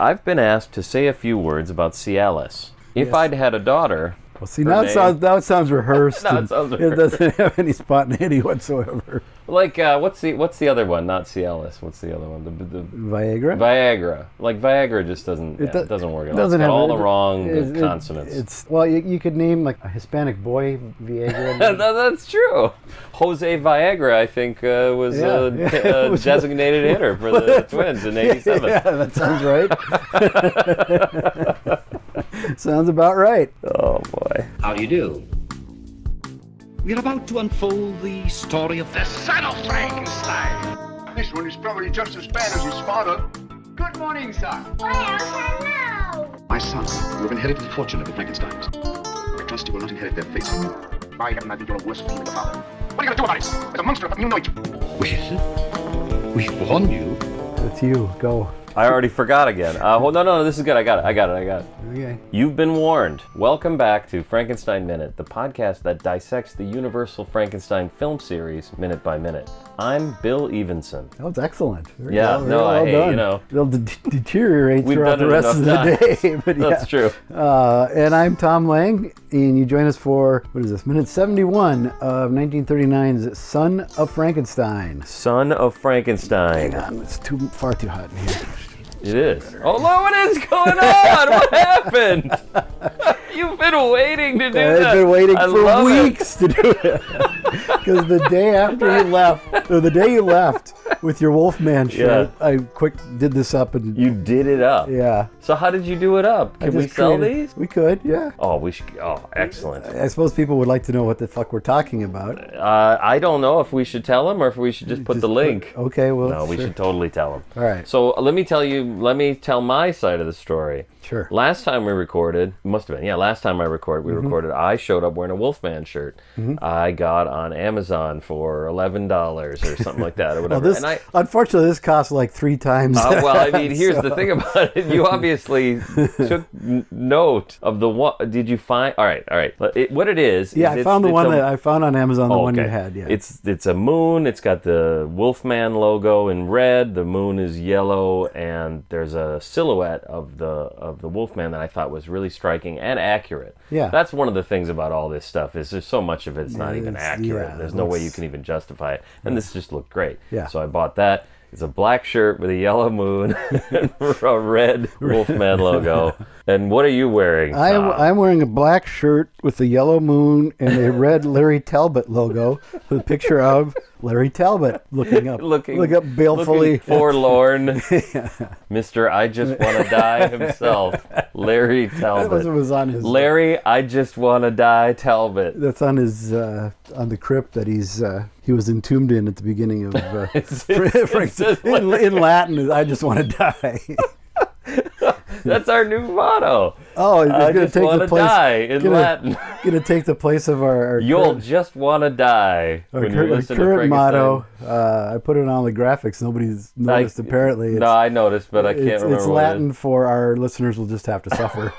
I've been asked to say a few words about Cialis. If I'd had a daughter... Well, see, now it sounds rehearsed. Now it sounds rehearsed. It doesn't have any spontaneity whatsoever. Like, what's the other one? Not Cialis. What's the other one? The Viagra? Viagra. Like, Viagra just doesn't work at all. It's got all the wrong consonants. Well, you could name, like, a Hispanic boy Viagra. That's true. Jose Viagra, I think, was a designated hitter for the Twins in 87. Yeah, that sounds right. Sounds about right. Oh, boy. How do you do? We're about to unfold the story of the Son of Frankenstein. This one is probably just as bad as his father. Good morning, son. Well, hello. My son, you have inherited the fortune of the Frankensteins. I trust you will not inherit their fate. I have not been your worst enemy, the father. What are you going to do about it? There's a monster up, you know it. We've warned you. It's you. Go. I already forgot again. No, this is good. I got it. Okay. You've been warned. Welcome back to Frankenstein Minute, the podcast that dissects the Universal Frankenstein film series minute by minute. I'm Bill Evenson. That was excellent. Very well done. They'll deteriorate We've throughout the rest of the day. But That's true. And I'm Tom Lang, and you join us for, minute 71 of 1939's Son of Frankenstein. Son of Frankenstein. Hang on, it's too hot in here. It is. Oh, what is going on? What happened? You've been waiting to do that. I've been waiting for weeks to do it. Because the day after the day you left with your Wolfman shirt, I did this up and... You did it up? Yeah. So how did you do it up? Can we sell these? We could, yeah. Oh, we should. Oh, excellent. I suppose people would like to know what the fuck we're talking about. I don't know if we should tell them or if we should just put the link. Okay, well, no, we should totally tell them. All right. So let me tell my side of the story. Sure. Last time we recorded, last time I recorded, recorded, I showed up wearing a Wolfman shirt. I got on Amazon for $11 or something like that or whatever. Unfortunately, this costs like 3 times that. Well, I mean, here's the thing about it. You obviously took note of the one. Did you find? All right. What it is? Yeah, I found the one that I found on Amazon. The one you had. Yeah. It's a moon. It's got the Wolfman logo in red. The moon is yellow, and there's a silhouette of the Wolfman that I thought was really striking and accurate. Yeah. That's one of the things about all this stuff is there's so much of it's not even accurate. There's no way you can even justify it. And this just looked great. Yeah. So I bought that. It's a black shirt with a yellow moon and a red Wolfman logo. And what are you wearing, Tom? I'm wearing a black shirt with a yellow moon and a red Larry Talbot logo with a picture of Larry Talbot looking up balefully. Looking forlorn. Mr. I Just Want to Die himself. Larry Talbot. That was on his... Larry I Just Want to Die Talbot. That's on his, on the crypt that he was entombed in at the beginning of... in Latin, I just want to die. That's our new motto. Oh, it's going to take the place. Die in Latin. Going to take the place of our You'll just want to die. Our current motto. I put it on all the graphics. Nobody's noticed apparently. No, I noticed, but I can't remember. It's Latin for our listeners. Will just have to suffer.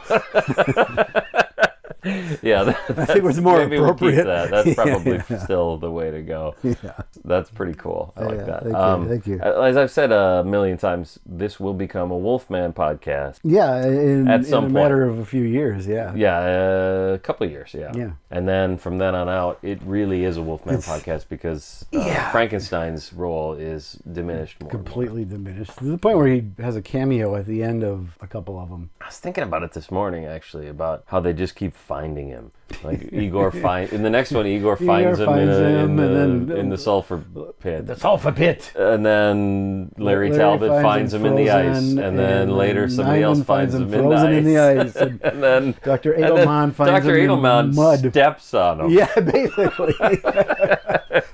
Yeah, I think it was more appropriate. We'll keep that. That's probably still the way to go. Yeah. That's pretty cool. I like that. Thank you. As I've said a million times, this will become a Wolfman podcast. Yeah, in a matter of a few years, yeah. Yeah, a couple of years, yeah. Yeah. And then from then on out, it really is a Wolfman podcast because Frankenstein's role is diminished more. Completely diminished. To the point where he has a cameo at the end of a couple of them. I was thinking about it this morning, actually, about how they just keep finding him. Like Igor in the next one, Igor finds him in the sulfur pit. The sulfur pit. And then Larry Talbot finds him in the ice, and then later somebody else finds him in the ice. And then Dr. Edelman finds him in mud. Steps on him. Yeah, basically.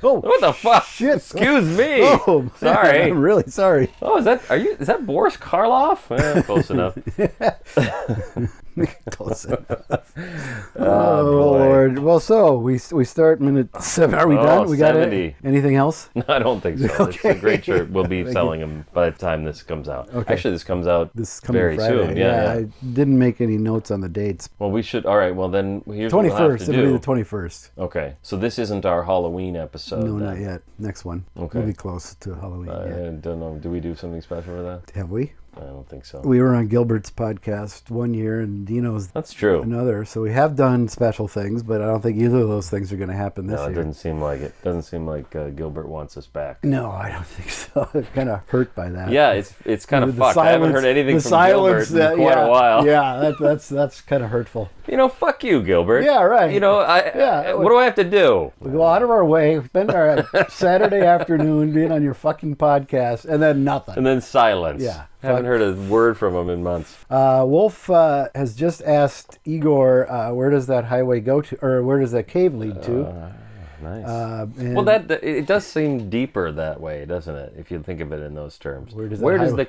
Oh, what the fuck? Shit! Excuse me. Oh, sorry. I'm really sorry. Oh, is that Boris Karloff? Close enough. Close enough. Oh, Lord. Well, so we start minute 7. Are we done? We got 70. Anything else? No, I don't think so. Okay. It's a great shirt. We'll be selling them by the time this comes out. Okay. Actually, this comes out very Friday. soon. Yeah. I didn't make any notes on the dates. Well, we should. All right. Well, then here's 21st. what we'll have to do. It'll be the 21st. Okay. So this isn't our Halloween episode. No, then. not yet. Next one. Okay. We'll be close to Halloween. I don't know. Do we do something special for that? Have we? I don't think so. We were on Gilbert's podcast one year, and Dino's That's true. another. So we have done special things, but I don't think either of those things are going to happen this No, it year. doesn't seem like it. Doesn't seem like Gilbert wants us back. No, I don't think so. I'm kind of hurt by that. Yeah, it's kind of The fucked. I haven't heard anything from Gilbert in quite a while. Yeah, that's kind of hurtful. Fuck you, Gilbert. Yeah, right. What do I have to do? We go out of our way, spend our Saturday afternoon being on your fucking podcast, and then nothing. And then silence. Yeah. Haven't heard a word from him in months. Wolf has just asked Igor, where does that highway go to, or where does that cave lead to? Nice. And Well, it does seem deeper that way, doesn't it? If you think of it in those terms. Where does the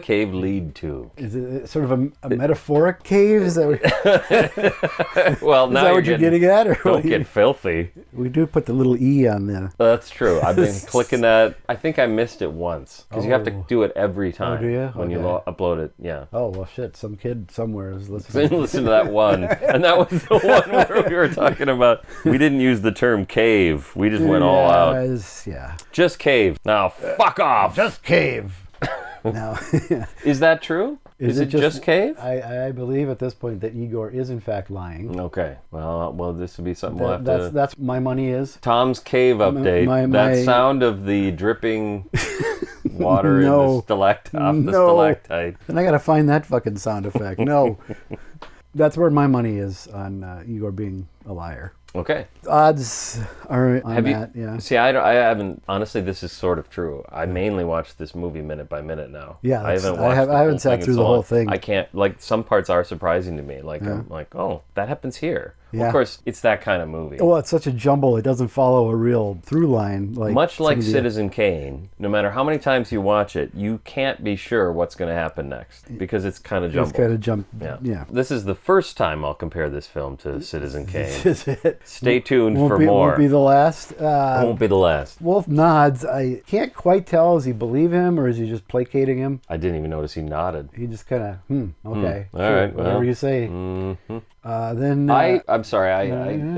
cave lead to? is it sort of a metaphoric cave? Is that what, Well, now is that what you're getting at? Or Don't get filthy. We do put the little E on the... That's true. I've been clicking that. I think I missed it once because you have to Oh. do it every time. do you? When you Okay. upload it? Yeah. Oh, well, shit. Some kid somewhere is listening. Listen to that one, and that was the one where we were talking about. We didn't use the term cave. We just went all out. Yeah. Just cave. Now, fuck off. Just cave. Now, Is that true? Is it just cave? I believe at this point that Igor is in fact lying. Okay. Well, this would be something we'll have to. That's my money is. Tom's cave update. my- That sound of the dripping water No. in the stalactite. The No. stalactite. Then I got to find that fucking sound effect. No. That's where my money is on Igor being a liar. Okay. Odds are on Have you? that, yeah. See, I haven't. Honestly, this is sort of true. I mainly watch this movie minute by minute now. Yeah, I haven't I watched. haven't the whole sat thing in through so the whole long. thing. I can't. Like some parts are surprising to me. Like I'm like, oh, that happens here. Well, Yeah. of course, it's that kind of movie. Well, it's such a jumble. It doesn't follow a real through line. Much some like of the- Citizen Kane, no matter how many times you watch it, you can't be sure what's going to happen next because it's kind of It's jumbled. kind of jump. Yeah. Yeah. This is the first time I'll compare this film to Citizen Kane. Is it? Stay tuned Won't for be, more. Won't be the last. Won't be the last. Wolf nods. I can't quite tell. Does he believe him or is he just placating him? I didn't even notice he nodded. He just kind of, okay. All right, Whatever well, you say. Then I'm sorry. I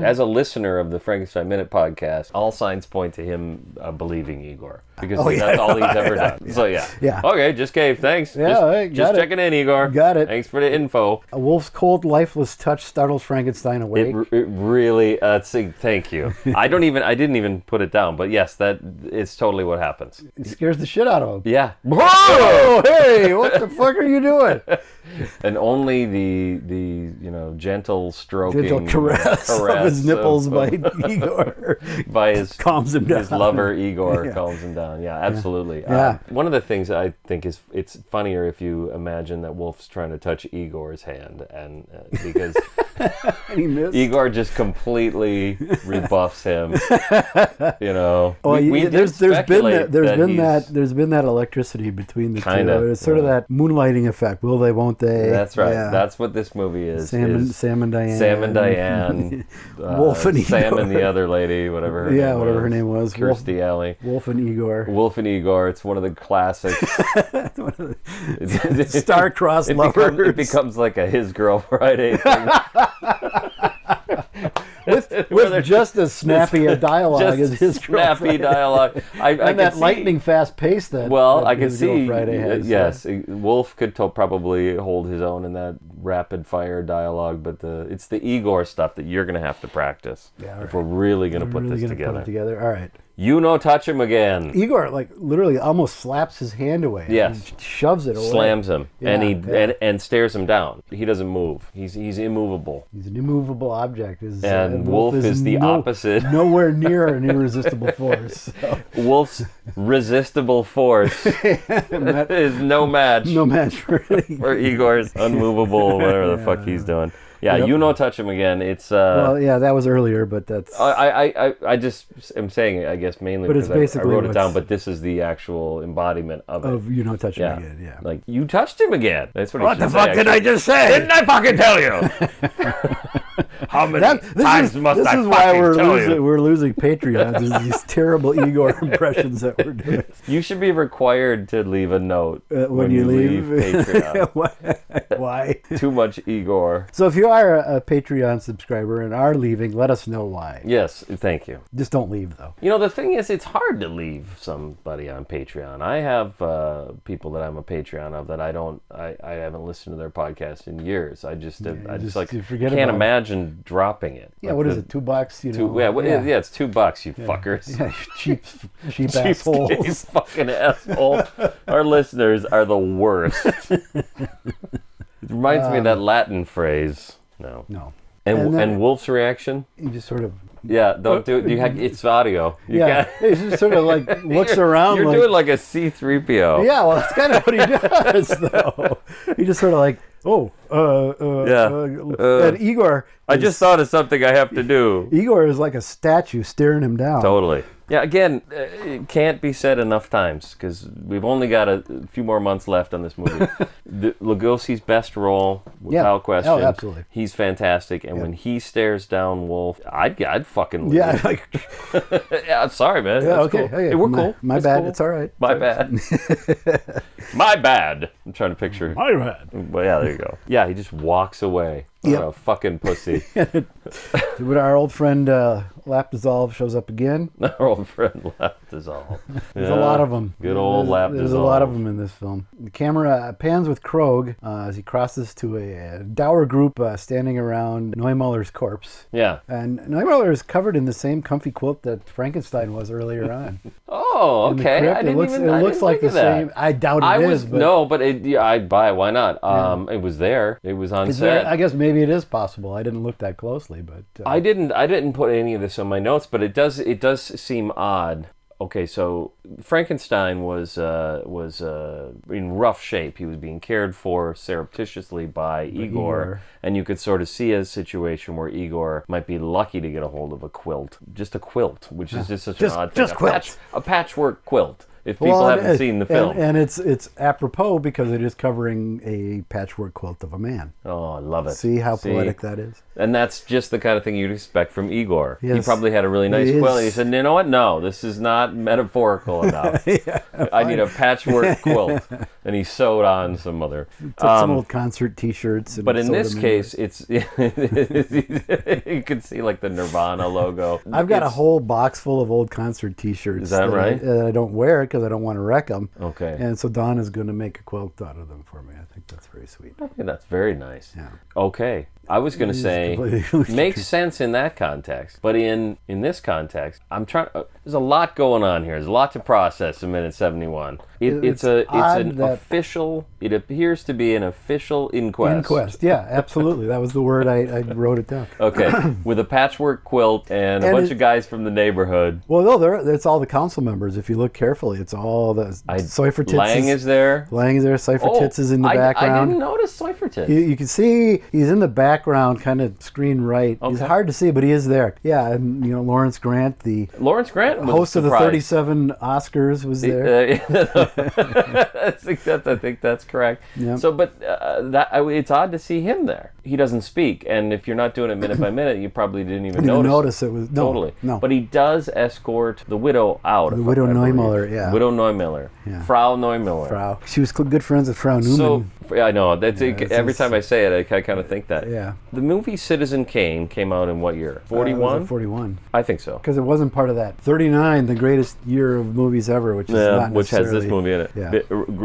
as a listener of the Frankenstein Minute podcast, all signs point to him believing Igor because that's all he's ever done. So yeah. Okay, just cave. Thanks. Yeah, just, all right, just got it. checking in, Igor. Got it. Thanks for the info. A wolf's cold, lifeless touch startles Frankenstein awake. It really. Thank you. I didn't even put it down, but yes, that is totally what happens. It scares the shit out of him. Yeah. Oh, hey, what the fuck are you doing? And only the gentle stroking, Gentle caress of his nipples by Igor by his calms him down. His lover Igor Yeah. calms him down. Yeah, absolutely. Yeah. One of the things I think is it's funnier if you imagine that Wolf's trying to touch Igor's hand, and because He missed. Igor just completely rebuffs him. Well, We did there's been speculate there's been that electricity between the Kinda, two. It's sort of that moonlighting effect. Will they? Won't they? That's right. Yeah. That's what this movie is. Sam and Diane. Sam and Diane. Wolf and Sam Igor. and the other lady, whatever her name was. whatever her name was. Kirstie Alley. Wolf and Igor. Wolf and Igor. It's one of the classics. Star-crossed lovers. It becomes like a His Girl Friday thing. with just as snappy a dialogue Just as his snappy girlfriend. dialogue. I And can that see, lightning fast pace that Well, that I can His Girl see. Friday has. Yes, Wolf could probably hold his own in that rapid fire dialogue, but it's the Igor stuff that you're going to have to practice if we're really going to put this together. All right. Touch him again. Igor literally almost slaps his hand away. Yes. And shoves it away. Slams him and Yeah. and stares him down. He doesn't move. He's immovable. He's an immovable object. And Wolf is the opposite. Nowhere near an irresistible force. So. Wolf's resistible force is no match No match for for Igor's unmovable, whatever the fuck he's doing. Yeah, Yep. touch him again. It's well, yeah, that was earlier, but that's I just am saying it, I guess, mainly But it's because I basically wrote it down, what's- but this is the actual embodiment of it. of touching Yeah. again. Yeah. Like, you touched him again. That's what he What should the fuck say, did I actually. just say? Didn't I fucking tell you? How many times must this I is why fucking tell you? we're losing Patreons. Is these terrible Igor impressions that we're doing. You should be required to leave a note When you leave Patreon. Why? Too much Igor. So if you are a Patreon subscriber and are leaving, let us know why. Yes, thank you. Just don't leave, though. You know, the thing is, it's hard to leave somebody on Patreon. I have people that I'm a Patreon of that I haven't listened to their podcast in years. I just you forget can't about imagine dropping it. Yeah, Like what is it? $2? You know? Yeah, it's $2, you fuckers. Yeah, cheap assholes. You fucking asshole. Our listeners are the worst. It reminds me of that Latin phrase. No. And Wolf's reaction? You just sort of... Yeah, don't do it. It's audio. He just sort of like looks around. You're doing like a C-3PO. Yeah, well, that's kind of what he does, though. He just sort of like, and Igor... I just thought of something I have to do. Igor is like a statue staring him down. Totally. Yeah, again, it can't be said enough times because we've only got a few more months left on this movie. Lugosi's best role, without question. Oh, absolutely. He's fantastic, and when he stares down Wolf, I'd fucking leave. Yeah, like... yeah, I'm sorry, man. Yeah, That's okay. cool. Hey, we're cool. My That's bad. cool. It's all right. My bad. My bad. I'm trying to picture. My bad. Well, yeah, there you go. Yeah, he just walks away. Like a fucking pussy. But our old friend Lap Dissolve shows up again. Our old friend Lap Dissolve. There's a lot of them. Good old Lap Dissolve. There's a lot of them in this film. The camera pans with Krog as he crosses to a dour group standing around Neumuller's corpse. Yeah. And Neumuller is covered in the same comfy quilt that Frankenstein was earlier on. Oh, okay. It looks like the same. I doubt it is. But I'd buy it. Why not? It was there. It was on set. I guess maybe it is possible. I didn't look that closely, but I didn't put any of this on my notes, but it does seem odd. Okay, so Frankenstein was in rough shape. He was being cared for surreptitiously by Igor, and you could sort of see a situation where Igor might be lucky to get a hold of a quilt, just a quilt, which is just such an odd thing. A patchwork quilt. If people haven't seen the film, and it's apropos because it is covering a patchwork quilt of a man. Oh, I love it. See how poetic that is. And that's just the kind of thing you'd expect from Igor. Yes. He probably had a really nice quilt. And he said, "You know what? No, this is not metaphorical enough. I need a patchwork quilt." And he sewed on some other. Took some old concert T-shirts. But in this case, it's you can see like the Nirvana logo. I've got a whole box full of old concert T-shirts. Is that right? I don't wear because I don't want to wreck them. Okay. And so Don is going to make a quilt out of them for me. I think that's very sweet. I think that's very nice. Yeah. Okay. I was going to say, makes sense in that context, but in this context, I'm trying. There's a lot going on here. There's a lot to process in minute 71. It appears to be an official inquest. Inquest, yeah, absolutely. That was the word I wrote it down. Okay, with a patchwork quilt and a bunch of guys from the neighborhood. Well, no, it's all the council members. If you look carefully, it's all the Seifertitz. Lang is there. Seifertitz is in the background. I didn't notice Seifertitz. You can see he's in the background, kind of screen right. Okay. He's hard to see, but he is there. Yeah, and Lawrence Grant, the host of the 37 Oscars, was there. I think that's correct. Yep. So, but it's odd to see him there. He doesn't speak, and if you're not doing it minute by minute, you probably didn't even notice. It was totally. No. But he does escort the widow out. The widow Neumuller, yeah. Widow Neumuller. Yeah. Frau Neumuller. She was good friends with Frau Neumann. So I know every time I say it, I kind of think that. Yeah. The movie Citizen Kane came out in what year? 41. 41. I think so. Because it wasn't part of that. 39, the greatest year of movies ever, which is not which has this movie in it. Yeah.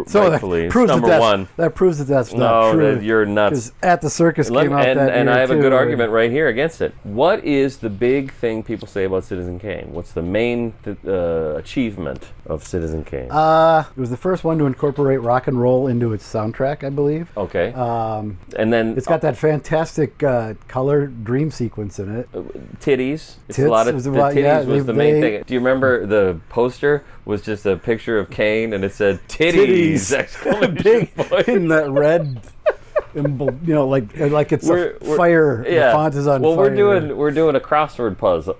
So that proves number one. That proves that's not true. No, you're nuts. Because At the Circus came out that year, and I have a good argument right here against it. What is the big thing people say about Citizen Kane? What's the main achievement of Citizen Kane? It was the first one to incorporate rock and roll into its soundtrack, I believe. Okay. And then it's got that fantastic color dream sequence in it. Titties. It's a lot of titties was the main thing. Do you remember the poster was just a picture of Kane and it said titties! Big in that red. Like it's a fire. Yeah. The font is on fire. Well, we're doing a crossword puzzle.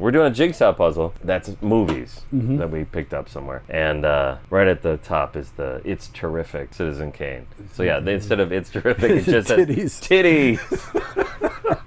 We're doing a jigsaw puzzle. That's movies that we picked up somewhere. And right at the top is It's Terrific Citizen Kane. So yeah, instead of It's Terrific, it just says titties. Titties.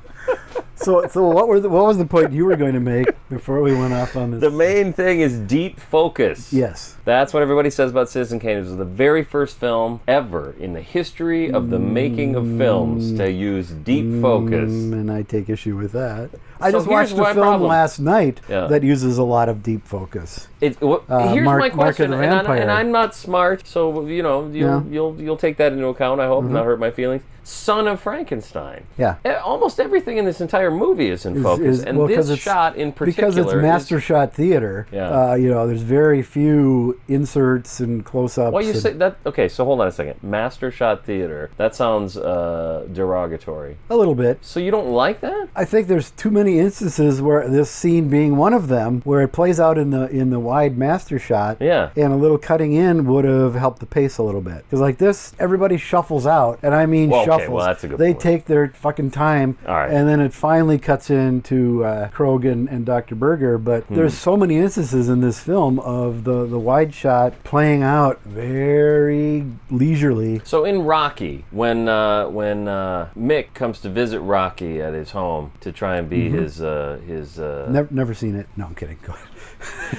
So what was the point you were going to make before we went off on this? The main thing is deep focus. Yes. That's what everybody says about Citizen Kane. It was the very first film ever in the history of the making of films to use deep focus. And I take issue with that. I just watched a film last night that uses a lot of deep focus. Here's my question, and I'm not smart, so you'll take that into account. I hope not hurt my feelings. Son of Frankenstein. Yeah. Almost everything in this entire movie is in focus, and this shot in particular because it's master shot theater. Yeah. There's very few inserts and close-ups. Well, you say that. Okay, so hold on a second. Master shot theater. That sounds derogatory. A little bit. So you don't like that? I think there's too many instances where this scene being one of them, where it plays out in the wide master shot. Yeah. And a little cutting in would have helped the pace a little bit. Because like this, everybody shuffles out, and I mean shuffles. Okay, well, that's a good They point. take their fucking time, and then it finally cuts into Krogan and Dr. Berger. But there's so many instances in this film of the wide shot playing out very leisurely. So in Rocky, when Mick comes to visit Rocky at his home to try and be his Never seen it. No, I'm kidding. Go ahead.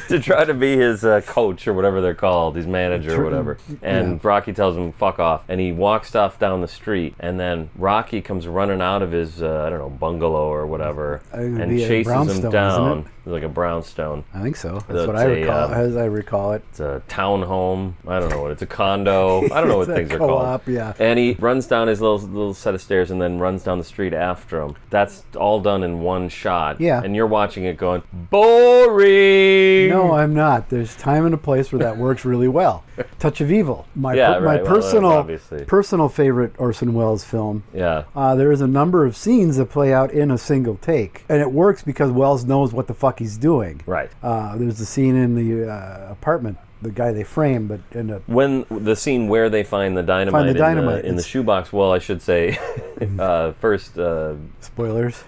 to try to be his coach or whatever they're called, his manager or whatever. And Rocky tells him, fuck off. And he walks off down the street, and then Rocky comes running out of his, bungalow or whatever, and chases him down. Like a brownstone. I think so. That's what I recall, as I recall it. It's a townhome. I don't know what it's a condo. I don't know what things are called. Yeah. And he runs down his little set of stairs and then runs down the street after him. That's all done in one shot. Yeah. And you're watching it going, boring. No, I'm not. There's time and a place where that works really well. Touch of Evil. My personal favorite Orson Welles film. Yeah. There is a number of scenes that play out in a single take. And it works because Welles knows what the fuck he's doing. Right. There's the scene in the apartment, the guy they frame, but end up... When the scene where they find the dynamite, in the shoebox, well, I should say, first... Spoilers.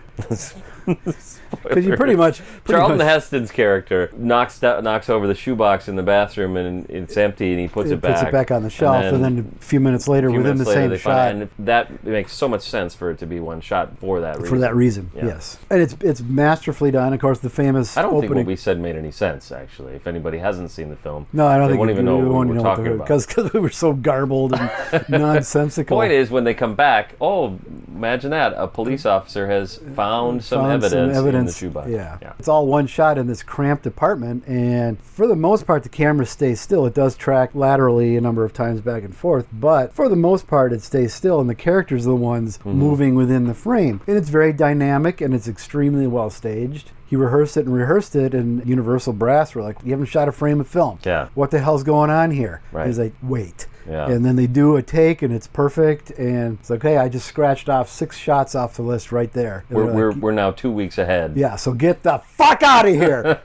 Because you pretty much Charlton Heston's character knocks over the shoebox in the bathroom, and it's empty, and he puts it back. Puts it back on the shelf, and then a few minutes later, within the same shot. And that makes so much sense for it to be one shot for that reason. For that reason, yes. And it's masterfully done. Of course, the famous I don't opening... think what we said made any sense, actually. If anybody hasn't seen the film, no, I don't they think won't even know what we're talking about. Because we were so garbled and nonsensical. The point is, when they come back, imagine that. A police officer has found some evidence in the shoebox. Yeah. It's all one shot in this cramped apartment, and for the most part, the camera stays still. It does track laterally a number of times back and forth, but for the most part, it stays still, and the characters are the ones moving within the frame. And it's very dynamic, and it's extremely well staged. He rehearsed it, and Universal Brass were like, you haven't shot a frame of film. Yeah. What the hell's going on here? Right. He's like, wait. Yeah. And then they do a take, and it's perfect, and it's like, hey, I just scratched off 6 shots off the list right there. We're now 2 weeks ahead. Yeah, so get the fuck out of here.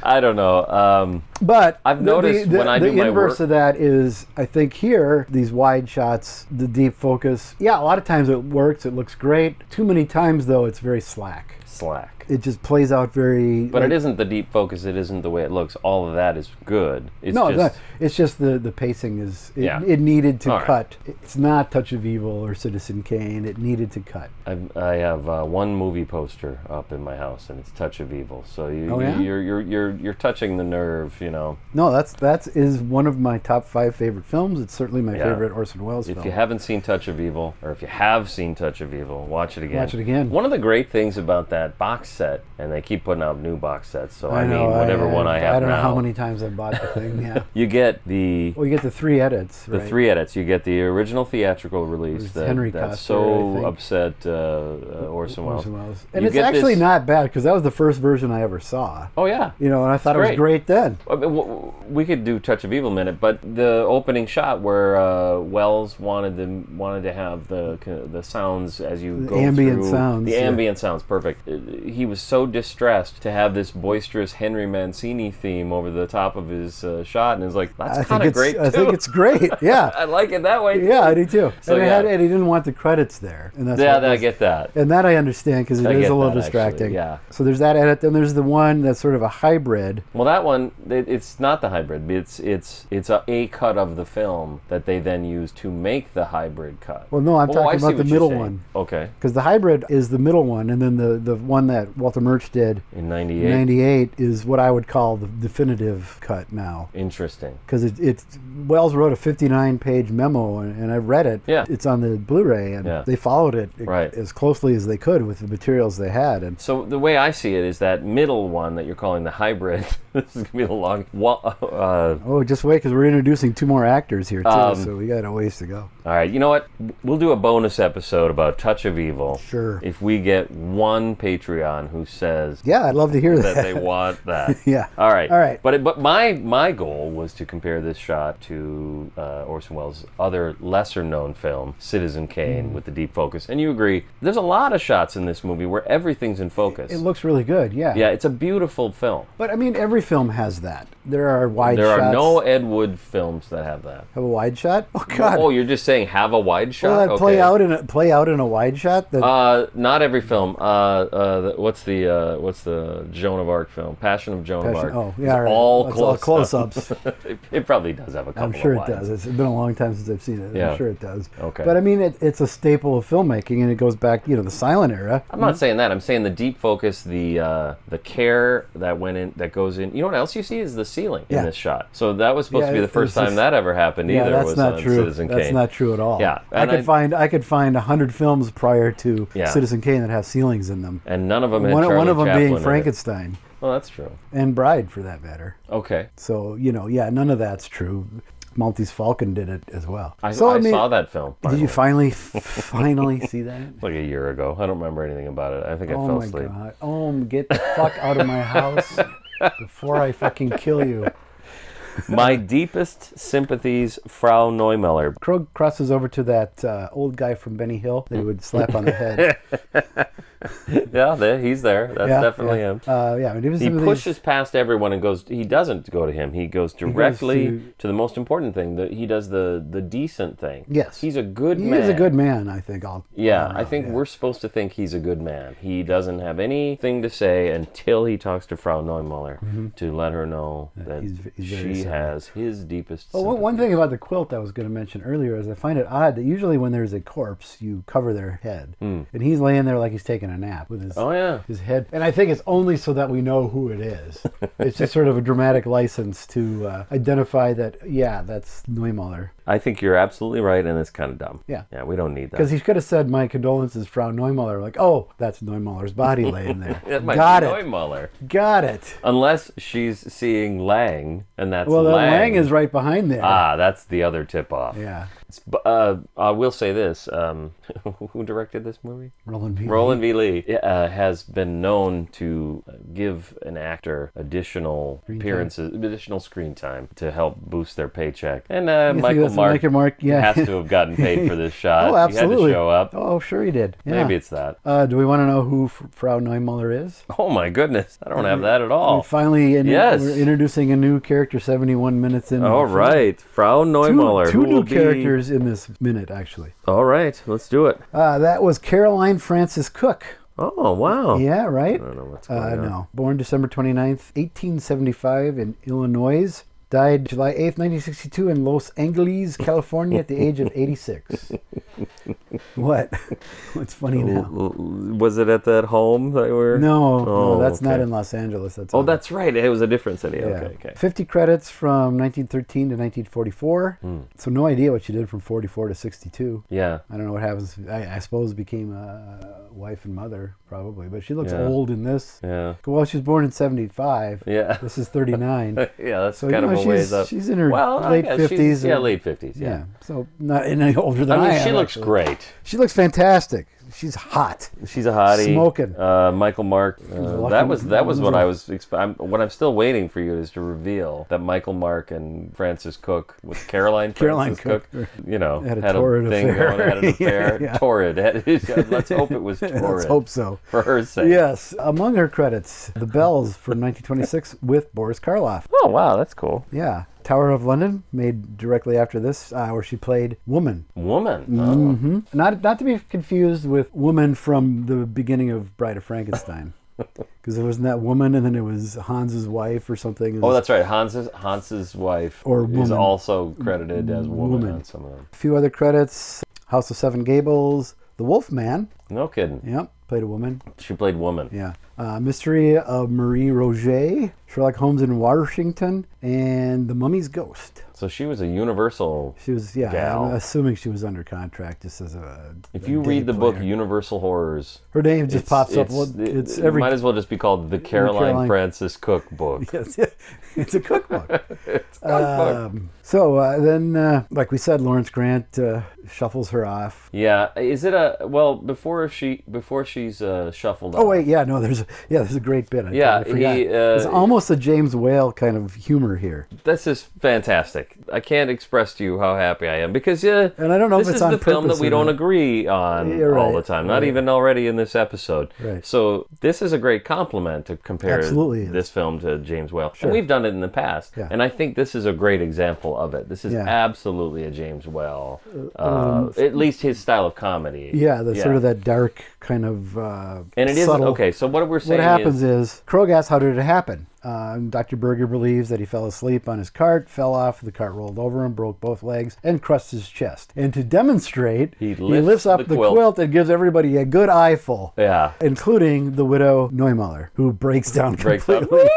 I don't know. But I've noticed when I do my work... The inverse of that is, I think here, these wide shots, the deep focus, a lot of times it works, it looks great. Too many times, though, it's very slack. It just plays out very... But it isn't the deep focus, it isn't the way it looks. All of that is good. It's just the pacing is... It needed to cut. Right. It's not Touch of Evil or Citizen Kane. It needed to cut. I have one movie poster up in my house, and it's Touch of Evil. So you're touching the nerve, No, that is one of my top 5 favorite films. It's certainly my favorite Orson Welles film. If you haven't seen Touch of Evil, or if you have seen Touch of Evil, watch it again. Watch it again. One of the great things about that box set, and they keep putting out new box sets, so I mean, whatever one I have now. I don't know how many times I've bought the thing, You get the... Well, you get the 3 edits, right? The 3 edits. You get the original theatrical release that's so upset Orson Welles. And it's actually not bad, because that was the first version I ever saw. Oh, yeah. And I thought it was great then. I mean, we could do Touch of Evil a minute, but the opening shot where Welles wanted to have the sounds as you go ambient through... sounds. The ambient sounds, perfect. He he was so distressed to have this boisterous Henry Mancini theme over the top of his shot, and it's like, that's kind of great too. I think it's great. Yeah, I like it that way too. Yeah, I do too. So, and he didn't want the credits there, and that's I get that. And that I understand because it is a little that, distracting. actually, yeah. So there's that edit. Then there's the one that's sort of a hybrid. Well, that one, it's not the hybrid. It's a cut of the film that they then use to make the hybrid cut. Well, no, I'm talking about the middle one. Okay. Because the hybrid is the middle one, and then the one that Walter Murch did in 98. 98 is what I would call the definitive cut now. Interesting. Because Wells wrote a 59-page memo, and I read it. Yeah. It's on the Blu-ray, and they followed it as closely as they could with the materials they had. And so the way I see it is that middle one that you're calling the hybrid. This is gonna be the long. Just wait, because we're introducing 2 more actors here too, so we got a ways to go. All right, you know what? We'll do a bonus episode about Touch of Evil. Sure. If we get one Patreon who says, yeah, I'd love to hear that they want that. Yeah. All right. But my goal was to compare this shot to Orson Welles' other lesser known film, Citizen Kane, with the deep focus. And you agree, there's a lot of shots in this movie where everything's in focus. It looks really good. Yeah. Yeah, it's a beautiful film. But I mean, every film has that. There are wide shots. There are no Ed Wood films that have that. Have a wide shot? Oh God! Oh, you're just saying have a wide shot? Well, play out in a wide shot. Not every film. What's the Joan of Arc film? Passion of Joan of Arc. Oh, yeah, right. All close-ups. It probably does have a couple. I'm sure of it does. It's been a long time since I've seen it. Yeah. I'm sure it does. Okay. But I mean, it's a staple of filmmaking, and it goes back, the silent era. I'm not saying that. I'm saying the deep focus, the care that went in, that goes in. You know what else you see is the ceiling in this shot. So that was supposed to be the first time that ever happened either. That's was not on true. Citizen Kane. That's not true at all. Yeah, I could find 100 films prior to Citizen Kane that have ceilings in them, and none of them. Had one of them Chaplin being Frankenstein. Well, that's true. And Bride, for that matter. Okay. So none of that's true. Maltese Falcon did it as well. I saw that film. Did you finally see that? Like a year ago. I don't remember anything about it. I think I fell asleep. Oh my God. Get the fuck out of my house before I fucking kill you. My deepest sympathies, Frau Neumuller. Krog crosses over to that old guy from Benny Hill that he would slap on the head. Yeah, he's there. That's definitely him. He pushes past everyone and goes. He doesn't go to him. He goes directly to the most important thing. He does the decent thing. Yes, he's a good man. He's a good man. I think. I think we're supposed to think he's a good man. He doesn't have anything to say until he talks to Frau Neumuller to let her know that she has his deepest. Well, one thing about the quilt I was going to mention earlier is I find it odd that usually when there's a corpse, you cover their head, and he's laying there like he's taking a nap with his head. And I think it's only so that we know who it is. It's just sort of a dramatic license to identify that, that's Neumuller. I think you're absolutely right, and it's kind of dumb. Yeah, we don't need that. Because he could have said, "My condolences, Frau Neumuller." Like, oh, that's Neumuller's body laying there. That might Got be it. Neumuller. Got it. Unless she's seeing Lang, and that's Lang. Lang is right behind there. That's the other tip-off. Yeah. I will say this. Who directed this movie? Roland V. Lee has been known to give an actor additional appearances, additional screen time to help boost their paycheck. And Michael Mark has to have gotten paid for this shot. Oh, absolutely. He had to show up. Oh, sure he did. Yeah. Maybe it's that. Do we want to know who Frau Neumuller is? Oh, my goodness. I don't have that at all. We're introducing a new character 71 minutes in. All right. Frau Neumuller. Two new characters in this minute, actually. All right. Let's do it. That was Caroline Frances Cook. Oh, wow. Yeah, right? I don't know what's going on. No. Born December 29th, 1875 in Illinois. Died July 8th, 1962 in Los Angeles, California at the age of 86. What? What's funny now? Was it at that home that we're... No, that's not in Los Angeles. That's right. It was a different city. Yeah. Okay. 50 credits from 1913 to 1944. So no idea what she did from 44 to 62. Yeah. I don't know what happens. I suppose became a wife and mother, probably. But she looks old in this. Yeah. Well, she was born in 75. Yeah. This is 39. Yeah, that's kind of a ways up. She's in her late 50s. Late 50s. Yeah. So not any older than I am. She looks looks great. She looks fantastic. She's hot. She's a hottie. Smoking. Michael Mark. That was what I was. What I'm still waiting for you is to reveal that Michael Mark and Francis Cook with Caroline Francis Cook. You know, had a thing affair. going. Had an affair. Yeah. Torrid. Let's hope it was torrid. Let's hope so. For her sake. Yes. Among her credits, The Bells from 1926 with Boris Karloff. Oh wow, that's cool. Yeah. Tower of London, made directly after this, where she played Woman. Woman. Mm-hmm. Not to be confused with Woman from the beginning of Bride of Frankenstein. Because there wasn't that woman, and then it was Hans's wife or something. Oh, that's right. Hans's wife or is woman. Also credited as woman on some of them. A few other credits: House of Seven Gables, The Wolf Man. No kidding. Yep, played a woman. She played woman. Yeah. Mystery of Marie Roget, Sherlock Holmes in Washington, and The Mummy's Ghost. So she was a Universal. She was, gal. I'm assuming she was under contract just as a. If you read the book Universal Horrors, her name just pops up. Well, it might as well just be called the Caroline Francis Cook book. Yes, it's a cookbook. It's a cookbook. So then, like we said, Lawrence Grant shuffles her off. Yeah, is it before she's shuffled off? Oh wait, yeah, no, there's a great bit. I forgot. It's almost a James Whale kind of humor here. This is fantastic. I can't express to you how happy I am because and I don't know if it's on this is the film that we don't not. agree on all the time. Not even already in this episode. Right. So this is a great compliment to compare Absolutely this film to James Whale. Sure. And we've done it in the past, and I think this is a great example of it. This is Yeah. absolutely a James Whale, at least his style of comedy. Yeah, sort of that dark kind of. And it is subtle. okay. So what we're saying What happens is Krog asks, "How did it happen?" Dr. Berger believes that he fell asleep on his cart, fell off, the cart rolled over him, broke both legs, and crushed his chest. And to demonstrate, he lifts up the quilt and gives everybody a good eyeful. Yeah. Including the widow Neumuller, who breaks down completely.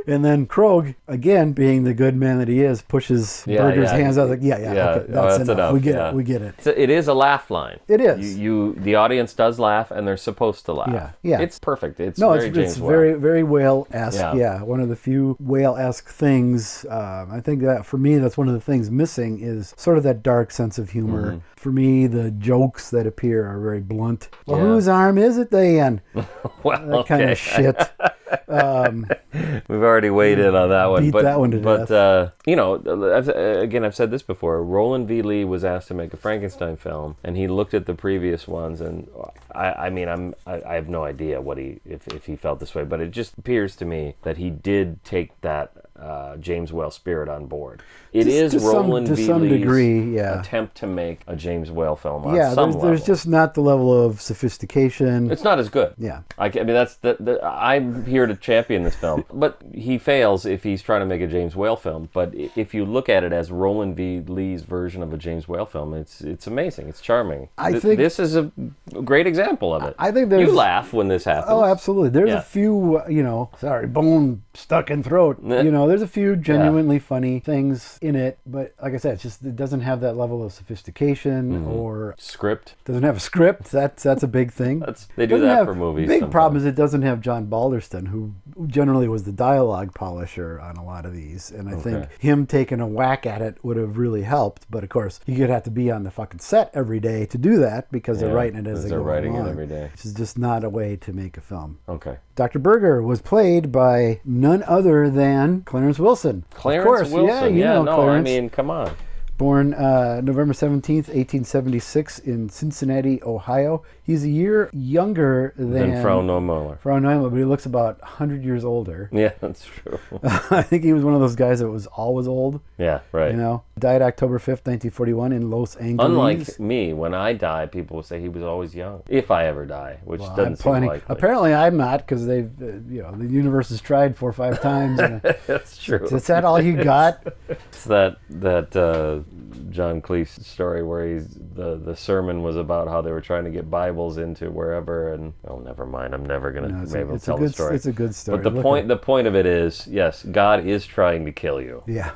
And then Krog, again, being the good man that he is, pushes Berger's hands out like, okay, that's enough. We get it. It is a laugh line. It is. The audience does laugh, and they're supposed to laugh. Yeah. It's perfect. It's James Whale. Very, very Whale-esque. Yeah. One of the few Whale-esque things. I think that for me, that's one of the things missing is sort of that dark sense of humor. Mm-hmm. For me, the jokes that appear are very blunt. Well, whose arm is it then? That kind of shit. We've already weighed in on that one. Beat that one to death. I've said this before. Roland V. Lee was asked to make a Frankenstein film, and he looked at the previous ones, and I have no idea if he felt this way, but it just appears to me that he did take that James Whale spirit on board. It is Roland V. Lee's attempt to make a James Whale film on some level. There's just not the level of sophistication. It's not as good. Yeah. I'm here to champion this film, but he fails if he's trying to make a James Whale film. But if you look at it as Roland V. Lee's version of a James Whale film, it's amazing. It's charming. I think this is a great example of it. I think you laugh when this happens. Oh, absolutely. There's a few, bone stuck in throat. There's a few genuinely funny things in it, but like I said, it doesn't have that level of sophistication or script. Doesn't have a script. That's a big thing. They do that for movies. Big problem is it doesn't have John Balderston, who generally was the dialogue polisher on a lot of these, and I think him taking a whack at it would have really helped. But of course, you could have to be on the fucking set every day to do that because they're writing it as they go along. They're writing it every day. Which is just not a way to make a film. Okay. Dr. Berger was played by none other than Clarence Wilson. Clarence Wilson? Yeah, you know Clarence. I mean, come on. Born November 17th, 1876 in Cincinnati, Ohio. He's a year younger than Frau Neumuller. But he looks about 100 years older. Yeah, that's true. I think he was one of those guys that was always old. Yeah, right. Died October 5th, 1941 in Los Angeles. Unlike me, when I die, people will say he was always young. If I ever die, which doesn't seem likely. Apparently I'm not, because they've, the universe has tried 4 or 5 times. And that's true. Is that all you got? It's that John Cleese story where the sermon was about how they were trying to get Bibles into wherever, and never mind. I'm never gonna be able to tell the story. It's a good story. But the point of it is, yes, God is trying to kill you. Yeah.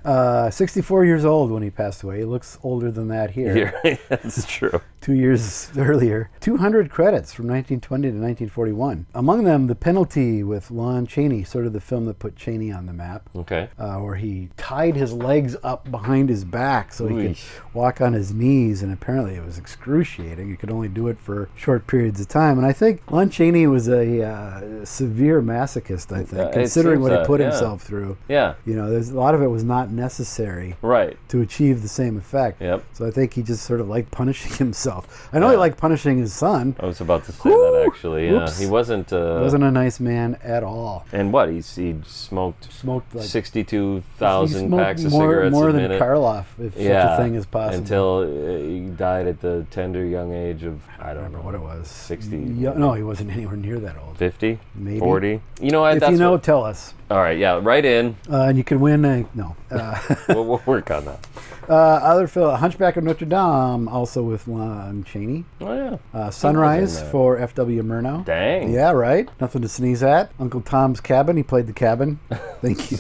64 years old when he passed away. He looks older than that here. Yeah, that's true. 2 years earlier. 200 credits from 1920 to 1941. Among them, The Penalty with Lon Chaney, sort of the film that put Chaney on the map. Okay. Where he tied his legs up behind his back so he could Ooh. walk on his knees, and apparently it was excruciating. He could only do it for short periods of time. And I think Lon Chaney was a severe masochist, I think, It considering seems what he that, put yeah. himself through. Yeah. You know, there's a lot of it was not necessary Right. to achieve the same effect. Yep. So I think he just sort of liked punishing himself. I know he liked punishing his son. I was about to say that actually. Yeah. Whoops. He wasn't. Wasn't a nice man at all. And what? He smoked Smoked like 62,000 he smoked packs of more, cigarettes more a than minute. Karloff, if such a thing is possible. Until he died at the tender young age of, I don't remember know what it was. 60. No, he wasn't anywhere near that old. 50? Maybe. 40? You know what? If you know, tell us. All right, yeah, write in. And you can win a no. We'll work on that. Other film, Hunchback of Notre Dame, also with Lon Chaney. Oh, yeah. Sunrise there. for F.W. Murnau. Dang. Yeah, right. Nothing to sneeze at. Uncle Tom's Cabin. He played the cabin. Thank you.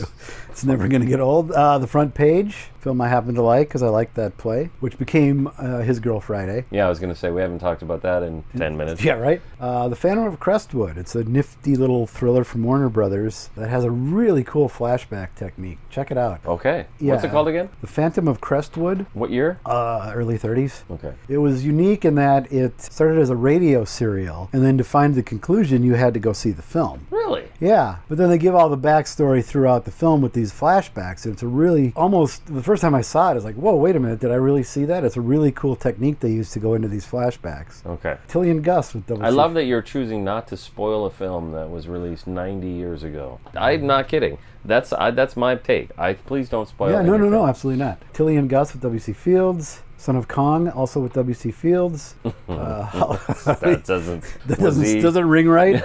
It's never going to get old. The Front Page, film I happen to like because I liked that play, which became His Girl Friday. Yeah, I was going to say, we haven't talked about that in 10 minutes. Yeah, right. The Phantom of Crestwood. It's a nifty little thriller from Warner Brothers that has a really cool flashback technique. Check it out. Okay. What's it called again? The Phantom of Crestwood. What year? Early 30s. Okay. It was unique in that it started as a radio serial, and then to find the conclusion, you had to go see the film. Really? Yeah, but then they give all the backstory throughout the film with these flashbacks, and it's a really, almost, the first time I saw it, I was like, whoa, wait a minute, did I really see that? It's a really cool technique they use to go into these flashbacks. Okay. Tilly and Gus with double I love that you're choosing not to spoil a film that was released 90 years ago. I'm not kidding. That's my take. Please don't spoil Yeah, anything. no, absolutely not. Tilly and Gus with W.C. Fields. Son of Kong, also with W.C. Fields. That doesn't ring right.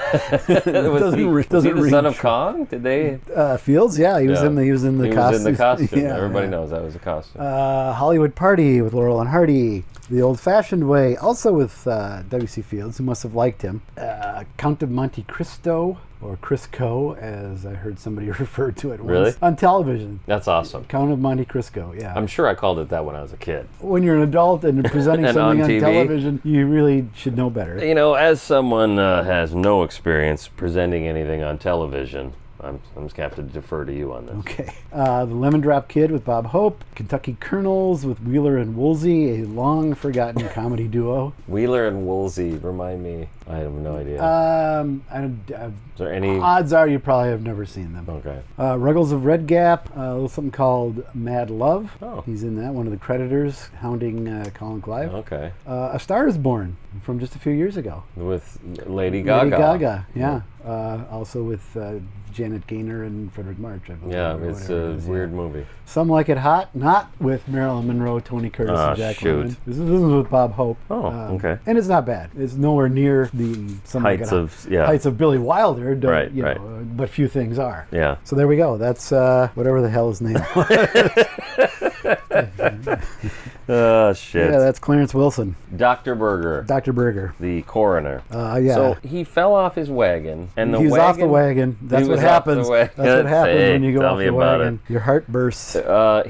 Was he the son of Kong? Did they? Fields, yeah, he was in the costume. Was in the costume. Yeah, Everybody yeah. knows that was a costume. Hollywood Party with Laurel and Hardy. The Old-Fashioned Way, also with W.C. Fields, who must have liked him. Count of Monte Cristo, or Crisco, as I heard somebody refer to it once. Really? On television. That's awesome. Count of Monte Cristo, yeah. I'm sure I called it that when I was a kid. When you're an adult and presenting And something on on TV. television, you really should know better. You know, as someone has no experience presenting anything on television, I'm just going to have to defer to you on this. Okay. The Lemon Drop Kid with Bob Hope. Kentucky Colonels with Wheeler and Woolsey, a long-forgotten comedy duo. Wheeler and Woolsey, remind me. I have no idea. Is there any... Odds are you probably have never seen them. Okay. Ruggles of Red Gap, something called Mad Love. Oh. He's in that, one of the creditors, hounding Colin Clive. Okay. A Star is Born from just a few years ago. With Lady Gaga. Lady Gaga, yeah. Also with Janet Gaynor and Frederick March, I believe. Yeah, or it's whatever a it is, weird yeah. movie. Some Like It Hot, not with Marilyn Monroe, Tony Curtis, and Jack shoot. Lemmon. This is with Bob Hope. Oh, okay. And it's not bad. It's nowhere near the Heights of Billy Wilder, Right. But few things are. Yeah. So there we go. That's whatever the hell his name was. Oh, shit. Yeah, that's Clarence Wilson. Dr. Berger. Dr. Berger. The coroner. Yeah. So he fell off his wagon, and He's off the wagon. That's what happens. That's what happens when you go off the wagon. Your heart bursts.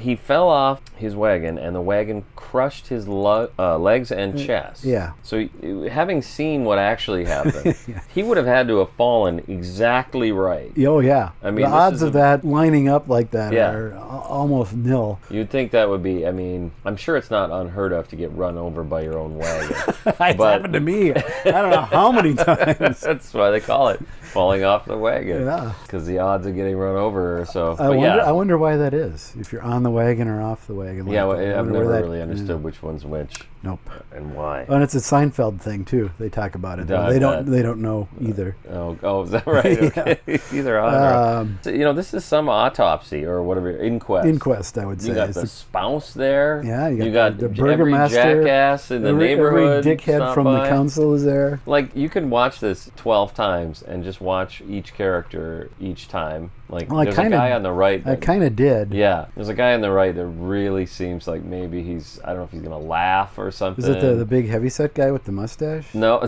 He fell off his wagon, and the wagon crushed his legs and chest. Yeah. So having seen what actually happened, he would have had to have fallen exactly right. Oh, yeah. I mean, the odds of that lining up like that are almost nil. You'd think that would be, I mean, I'm sure it's not unheard of to get run over by your own wagon. It's happened to me. I don't know how many times. That's why they call it falling off the wagon. Yeah. Because the odds of getting run over are so. I wonder why that is. If you're on the wagon or off the wagon. Yeah, I've never really understood which one's which. Nope. And why. And it's a Seinfeld thing too. They talk about it. They don't know either. Oh, is that right? Okay. Either on or off. So, this is some autopsy or whatever, inquest. Inquest, I would say. You got the spouse sheriff's there. Yeah, you got the every burgomaster, jackass in the every neighborhood. dickhead stop from by. the council is there. Like, you could watch this 12 times and just watch each character each time. Like, Well, there's a guy on the right. I kind of did. Yeah, there's a guy on the right that really seems like maybe I don't know if he's going to laugh or something. Is it the big heavyset guy with the mustache? No, I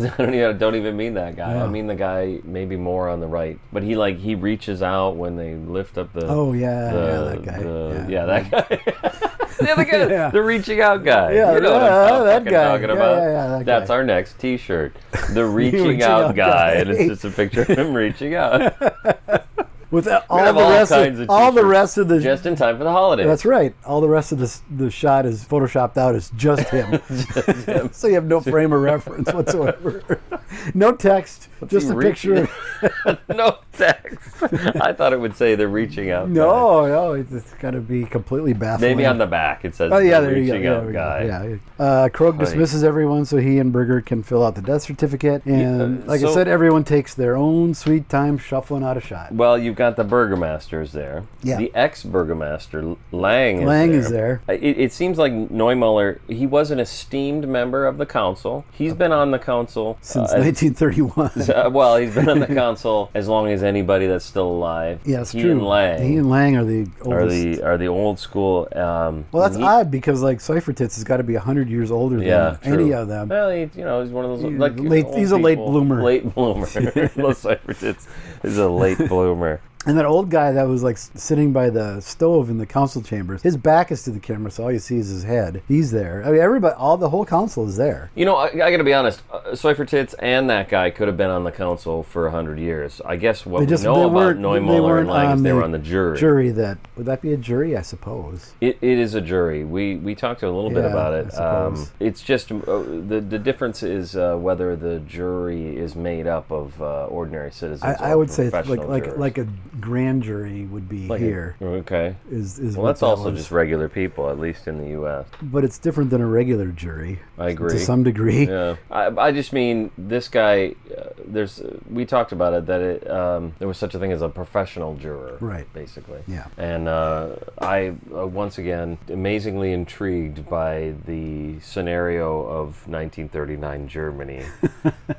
don't even mean that guy. Oh. I mean the guy maybe more on the right. But he reaches out when they lift up the... Oh, yeah, that guy. That guy. The other guy, Yeah. the reaching out guy. Yeah, you know what I'm that fucking guy. talking Yeah, about. yeah, that That's guy. our next T-shirt. The reaching out out guy. guy. And it's just a picture of him reaching out. With have all the all rest kinds of all the t-shirts. rest of the Just in time for the holidays. That's right. All the rest of the shot is photoshopped out as just him. So you have no frame of reference whatsoever. No text, just he a picture. No text. I thought it would say the reaching out guy. No, it's got to be completely baffling. Maybe on the back it says Oh yeah, the there you go. reaching There out we guy. go. Yeah. Krog dismisses everyone so he and Berger can fill out the death certificate. And like I so- said, everyone takes their own sweet time shuffling out a shot. Well, you've got the burgomasters there. Yeah. The ex-burgomaster, Lang, Lang is there. It seems like Neumuller, he was an esteemed member of the council. He's been on the council Since 1931. well, he's been on the council as long as anybody that's still alive. Yeah, it's he true. And Lang He and Lang are the oldest. are the old school. Well, that's odd because like Cyphertits has got to be 100 years older than any true. of them. Well, he's one of those He's a late bloomer. Late bloomer. Los Cyphertits is a late bloomer. And that old guy that was like sitting by the stove in the council chambers, his back is to the camera, so all you see is his head. He's there. I mean, everybody, the whole council is there. You know, I got to be honest. Cyphertits and that guy could have been on the council for 100 years. I guess what we know about Neumuller and Lang is they were on the jury. Would that be a jury? I suppose. It is a jury. We talked a little bit about it. I suppose. It's just the difference is whether the jury is made up of ordinary citizens. I or would say it's professional jurors. like a grand jury would be here. Okay. Is Well, what that's that also was. just regular people, at least in the U.S. But it's different than a regular jury. I agree. To some degree. Yeah, I just mean this guy. We talked about it that there was such a thing as a professional juror, Right. Basically. Yeah. And I once again amazingly intrigued by the scenario of 1939 Germany,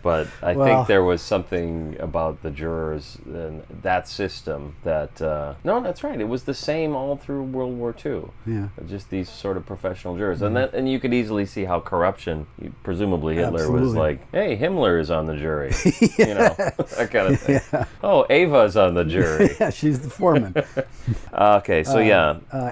but I think there was something about the jurors and that system that no, that's right. It was the same all through World War II. Yeah. Just these sort of professional jurors, and you could easily see how corruption. Presumably Hitler was Absolutely. like, "Hey, Himmler is on the jury," you know, that kind of thing. Yeah. Oh, Ava's on the jury. Yeah, she's the foreman. Okay, so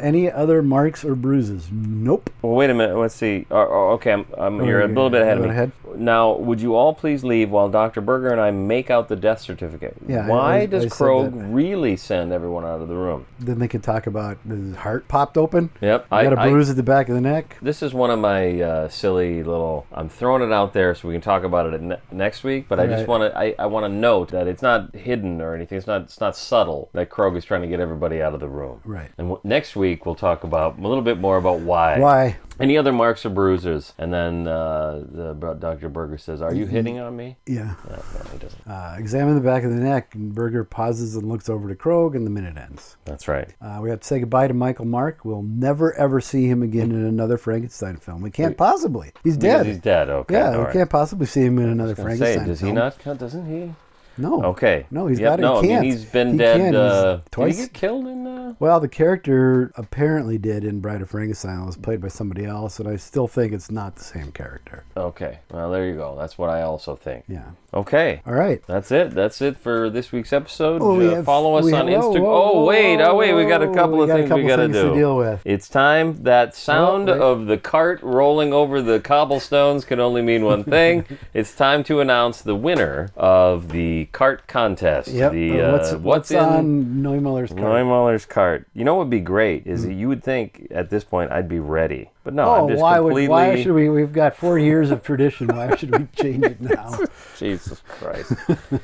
Any other marks or bruises? Nope. Well, wait a minute. Let's see. Okay, you're a little bit ahead of me. Now, would you all please leave while Dr. Berger and I make out the death certificate? Yeah, Why I does said Krog that. really send everyone out of the room? Then they could talk about his heart popped open. Yep. He got a bruise at the back of the neck. This is one of my silly little. I'm throwing it out there so we can talk about it next week. But I just want to. I want to note that it's not hidden or anything. It's not subtle that Krog is trying to get everybody out of the room. Right. And next week we'll talk about a little bit more about why. Why? Any other marks or bruises? And then Dr. Berger says, "Are you hitting on me?" Yeah. No, he doesn't. Examine the back of the neck, and Berger pauses and looks over to Krog, and the minute ends. That's right. We have to say goodbye to Michael Mark. We'll never, ever see him again in another Frankenstein film. We can't possibly. He's dead. He's dead, okay. Yeah, all we right. can't possibly see him in another Frankenstein Does he film. not? Doesn't he? No. Okay. No, he's Yep, got it. no, He can't. I mean, he's been He dead. can. He's Did twice. he get killed in? Well, the character apparently did in Bride of Frankenstein. It was played by somebody else, and I still think it's not the same character. Okay. Well, there you go. That's what I also think. Yeah. Okay. All right. That's it. That's it for this week's episode. Oh, follow us on Instagram. Wait. We got a couple of things we got to do. To deal with. It's time. That sound of the cart rolling over the cobblestones can only mean one thing. It's time to announce the winner of the cart contest. Yep. What's on Neumuller's cart? Neumuller's cart. You know what would be great is you would think at this point I'd be ready. But no, I'm just completely... why should we? We've got 4 years of tradition. Why should we change it now? Jesus Christ.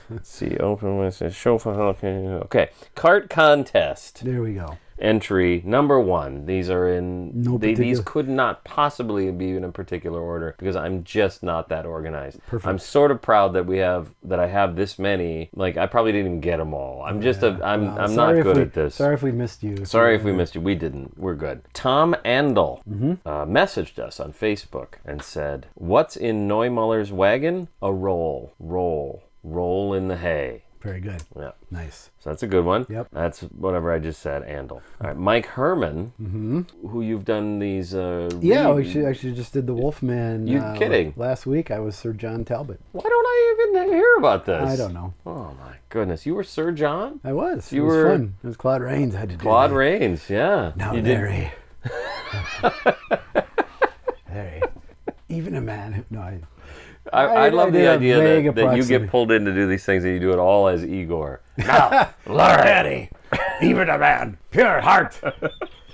Let's see, open with show for... Okay, cart contest. There we go. entry number 1. These are in these particular- could not possibly be in a particular order because I'm just not that organized. Perfect. I'm sort of proud that I have this many. Like, I probably didn't even get them all. I'm just I'm not good at this. Sorry if we missed you. Sorry if we missed you. We didn't. We're good. Thom and Bill messaged us on Facebook and said, "What's in Neumuller's wagon? A roll in the hay." Very good. Yeah. Nice. So that's a good one. Yep. That's whatever I just said, Andel. All right, Mike Herman, who you've done these... Yeah, we actually just did the Wolfman. You kidding? Last week I was Sir John Talbot. Why don't I even hear about this? I don't know. Oh, my goodness. You were Sir John? I was. You it was were- fun. It was Claude Rains. I had to do Claude that. Rains, yeah. Now, You did- Larry. Larry. Even a man who... No, I love the did a idea vague that you approximate. get pulled in to do these things and you do it all as Igor. Now, Larry. Even a man, pure heart,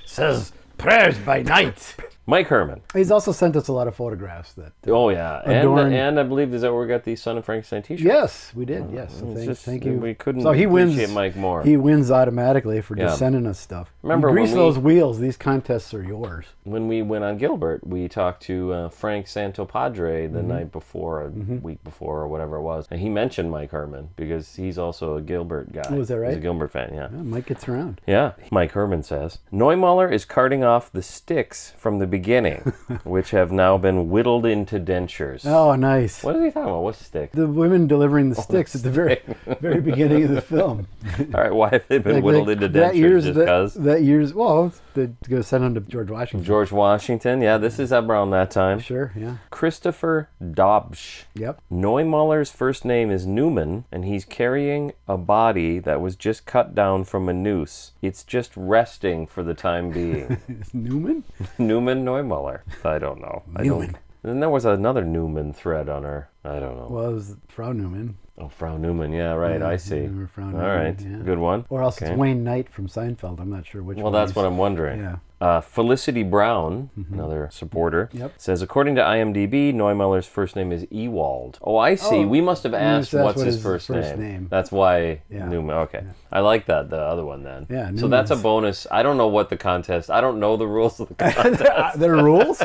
says prayers by night. Mike Herman. He's also sent us a lot of photographs that... Oh, yeah. Adorned- And I believe, is that where we got the Son of Frankenstein t-shirt? Yes, we did. Yes. So It's just- thank you. we couldn't so he wins, appreciate Mike more. He wins automatically for Yeah. just sending us stuff. Remember you grease when we- those wheels. These contests are yours. When we went on Gilbert, we talked to Frank Santopadre the night before, a week before, or whatever it was. And he mentioned Mike Herman because he's also a Gilbert guy. Oh, is that right? He's a Gilbert fan, yeah. Yeah, Mike gets around. Yeah. Mike Herman says, Neumuller is carting off the sticks from the beginning, which have now been whittled into dentures. Oh, nice. What is he talking about? What sticks? The women delivering the sticks at the very beginning of the film. All right, why have they been Like, whittled into that dentures? year's Just because? that year's well, to go send them to George Washington. George Washington, yeah, this is around that time. Sure, yeah. Christopher Dobsch. Yep. Neumuller's first name is Newman, and he's carrying a body that was just cut down from a noose. It's just resting for the time being. It's Newman? Newman Neumuller. I don't know. Newman. Then there was another Newman thread on her. I don't know. Well, it was Frau Newman. Oh, Frau Newman. Yeah, right. I see. remember Frau All Newman, right. yeah. Good one. Or else Okay. it's Wayne Knight from Seinfeld. I'm not sure which Well, one. that's he's- what I'm wondering. Yeah. Felicity Brown, another supporter, Yep. says, according to IMDb, Neumuller's first name is Ewald. Oh, I see. Oh, we must have asked that's what's what his his first first name. name. That's why Yeah. Newman. Okay. I like that, the other one then. Yeah, So that's a Newman's- bonus. I don't know what the contest, I don't know the rules of the contest, There are rules?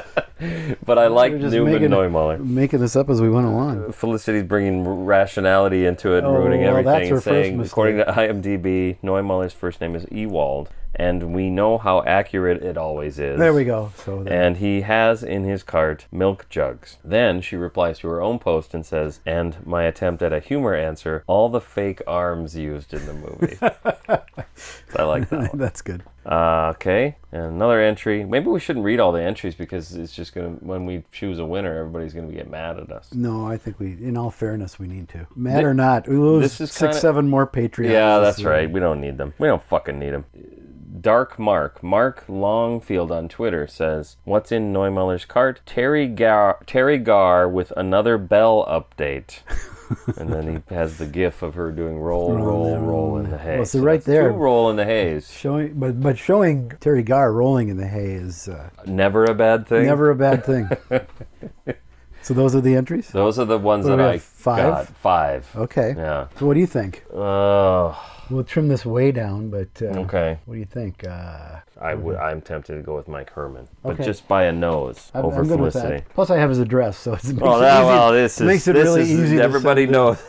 but I like We're just Newman making- Neumuller. Making this up as we went along. Felicity's bringing rationality into it and Oh, ruining well, that's everything, her and first saying, mistake. according to IMDb, Neumuller's first name is Ewald, and we know how accurate it always is. There we go. So And he has in his cart milk jugs. Then she replies to her own post and says, and my attempt at a humor answer, all the fake arms used in the movie. I like that one. that's good. Okay, and another entry. Maybe we shouldn't read all the entries because it's just going to, when we choose a winner, everybody's going to get mad at us. No, I think in all fairness, we need to. Mad or not, we lose this is 6, kinda- 7 more Patreons. Yeah, that's right. We don't need them. We don't fucking need them. Dark Mark Longfield on Twitter says, what's in Neumuller's cart? Terry Gar with another Bell update. And then he has the gif of her doing roll in the hay. Well, so right that's there- two roll in the hays. Showing, but showing Terry Garr rolling in the hay is Never a bad thing. never a bad thing. So those are the entries? Those are the ones So that we I have 5? got. 5. Okay. Yeah. So what do you think? We'll trim this way down, but Okay. what do you think? I'm tempted to go with Mike Herman, but Okay. just by a nose I'm over good with Felicity. that. Plus, I have his address, so it makes Oh, it that, easy. well, this is makes it this really is, easy to everybody send knows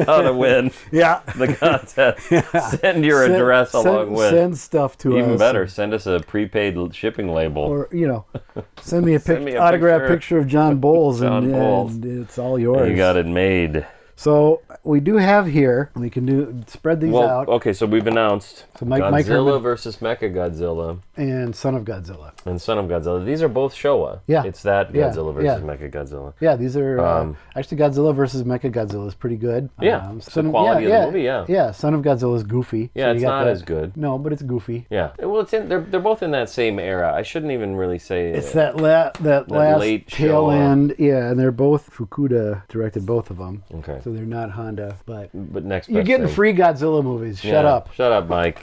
how to win Yeah. the contest. Send your address along with. Send stuff to us. Even better, send us a prepaid shipping label. Or, send me a, Send me a autographed picture. picture of John Bowles, John Bowles. and it's all yours. You got it made. So we do have here, we can spread these Well, out, okay, so we've announced So Mike Godzilla Herman- versus Mechagodzilla and Son of Godzilla. and Son of Godzilla. These are both Showa. Yeah. It's that Yeah, Godzilla versus yeah. Mechagodzilla. Yeah, these are actually Godzilla versus Mechagodzilla is pretty good. Yeah, it's the quality of the movie, yeah. Yeah, Son of Godzilla is goofy. Yeah, so you it's got not that. as good. No, but it's goofy. Yeah. Well, they're both in that same era. I shouldn't even really say It's that last late tail Showa. end. Yeah, and they're both Fukuda directed both of them. Okay. So they're not Honda, but But next you're best getting thing. free Godzilla movies. Shut Yeah, up. Shut up, Mike.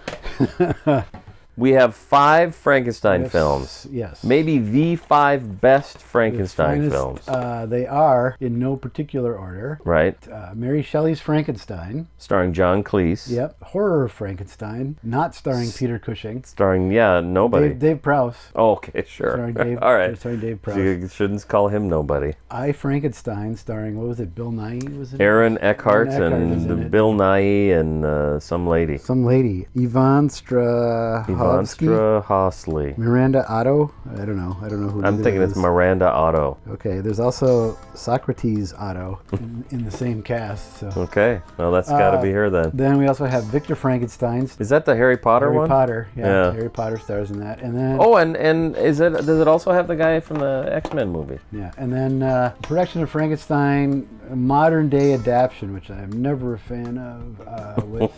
We have 5 Frankenstein films. Yes. Maybe the 5 best Frankenstein Finest, films. they are, in no particular order. Right. Mary Shelley's Frankenstein. Starring John Cleese. Yep. Horror of Frankenstein. Not starring Peter Cushing. Starring, nobody. Dave Prowse. Oh, okay, sure. Starring Dave, All right. Starring Dave Prowse. You shouldn't call him nobody. I, Frankenstein, starring, what was it, Bill Nye? Was it? Aaron Eckhart Aaron Eckhart is in and it. Bill Nye and some lady. Some lady. Yvonne Strahovski. Hosley. Miranda Otto. I don't know who. I'm either thinking is. it's Miranda Otto. Okay, there's also Socrates Otto in the same cast. So. Okay, well that's got to be her then. Then we also have Victor Frankenstein. Is that the Harry Potter Harry one? Potter, Yeah. Harry Potter stars in that, and then Oh, and does it also have the guy from the X-Men movie? yeah, and then production of Frankenstein, a modern day adaptation, which I'm never a fan of, with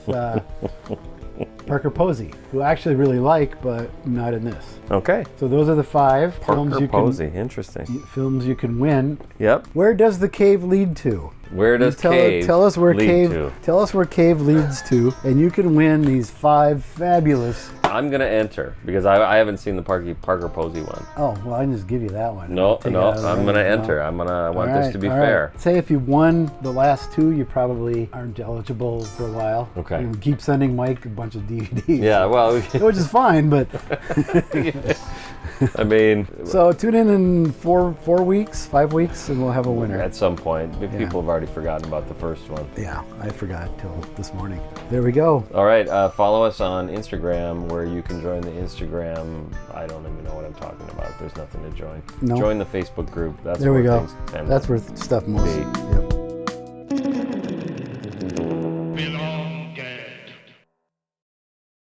Parker Posey, who I actually really like, but not in this. Okay. So those are the 5 films Parker you Posey, interesting. films you can win. Yep. Where does the cave lead to? Where does tell cave us where lead cave to? Tell us where cave leads to, and you can win these 5 fabulous. I'm gonna enter because I haven't seen the Parker Posey one. Oh well, I can just give you that one. No, Take it out of the I'm way. gonna No. enter. I want this to be all right. fair. Say if you won the last 2, you probably aren't eligible for a while. Okay. You keep sending Mike a bunch of DVDs. Yeah, well, Which is fine, but I mean, so tune in 4 weeks, 5 weeks, and we'll have a winner. at some point, people have already forgotten about the first one. Yeah, I forgot till this morning. There we go. All right, follow us on Instagram where you can join the Instagram. I don't even know what I'm talking about. There's nothing to join. No. Join the Facebook group. That's There we where go. things tend That's to where stuff moves. be. Yep.